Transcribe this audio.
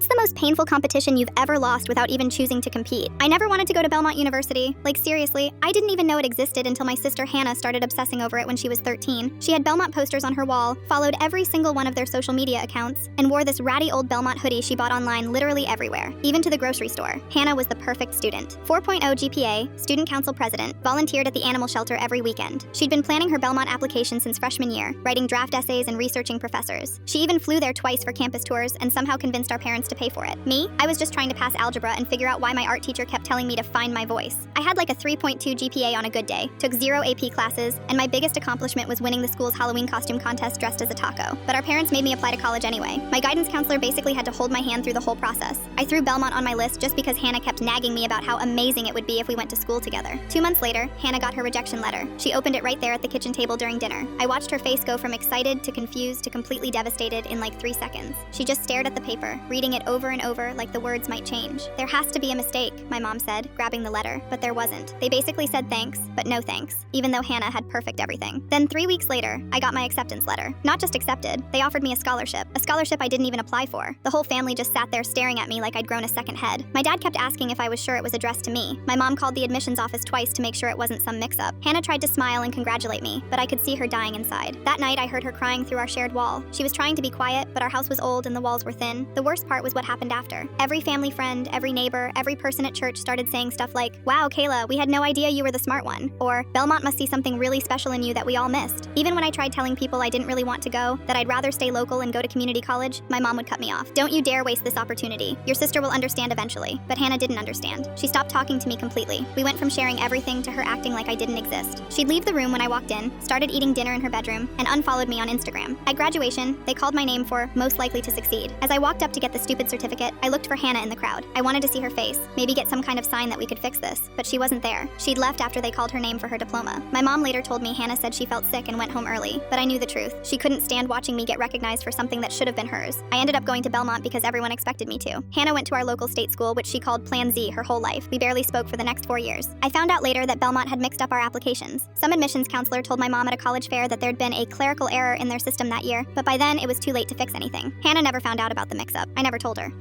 What's the most painful competition you've ever lost without even choosing to compete? I never wanted to go to Belmont University. Like, seriously, I didn't even know it existed until my sister Hannah started obsessing over it when she was 13. She had Belmont posters on her wall, followed every single one of their social media accounts, and wore this ratty old Belmont hoodie she bought online literally everywhere, even to the grocery store. Hannah was the perfect student. 4.0 GPA, student council president, volunteered at the animal shelter every weekend. She'd been planning her Belmont application since freshman year, writing draft essays and researching professors. She even flew there twice for campus tours and somehow convinced our parents to pay for it. Me? I was just trying to pass algebra and figure out why my art teacher kept telling me to find my voice. I had like a 3.2 GPA on a good day, took 0 AP classes, and my biggest accomplishment was winning the school's Halloween costume contest dressed as a taco. But our parents made me apply to college anyway. My guidance counselor basically had to hold my hand through the whole process. I threw Belmont on my list just because Hannah kept nagging me about how amazing it would be if we went to school together. 2 months later, Hannah got her rejection letter. She opened it right there at the kitchen table during dinner. I watched her face go from excited to confused to completely devastated in like 3 seconds. She just stared at the paper, reading it over and over like the words might change. "There has to be a mistake," my mom said, grabbing the letter, but there wasn't. They basically said thanks, but no thanks, even though Hannah had perfect everything. Then 3 weeks later, I got my acceptance letter. Not just accepted, they offered me a scholarship I didn't even apply for. The whole family just sat there staring at me like I'd grown a second head. My dad kept asking if I was sure it was addressed to me. My mom called the admissions office twice to make sure it wasn't some mix-up. Hannah tried to smile and congratulate me, but I could see her dying inside. That night, I heard her crying through our shared wall. She was trying to be quiet, but our house was old and the walls were thin. The worst part was what happened after. Every family friend, every neighbor, every person at church started saying stuff like, "Wow, Kayla, we had no idea you were the smart one," or "Belmont must see something really special in you that we all missed." Even when I tried telling people I didn't really want to go, that I'd rather stay local and go to community college, my mom would cut me off. "Don't you dare waste this opportunity. Your sister will understand eventually." But Hannah didn't understand. She stopped talking to me completely. We went from sharing everything to her acting like I didn't exist. She'd leave the room when I walked in, started eating dinner in her bedroom, and unfollowed me on Instagram. At graduation, they called my name for most likely to succeed. As I walked up to get the stupid certificate, I looked for Hannah in the crowd. I wanted to see her face, maybe get some kind of sign that we could fix this, but she wasn't there. She'd left after they called her name for her diploma. My mom later told me Hannah said she felt sick and went home early, but I knew the truth. She couldn't stand watching me get recognized for something that should have been hers. I ended up going to Belmont because everyone expected me to. Hannah went to our local state school, which she called Plan Z her whole life. We barely spoke for the next 4 years. I found out later that Belmont had mixed up our applications. Some admissions counselor told my mom at a college fair that there'd been a clerical error in their system that year, but by then it was too late to fix anything. Hannah never found out about the mix-up. I never told her.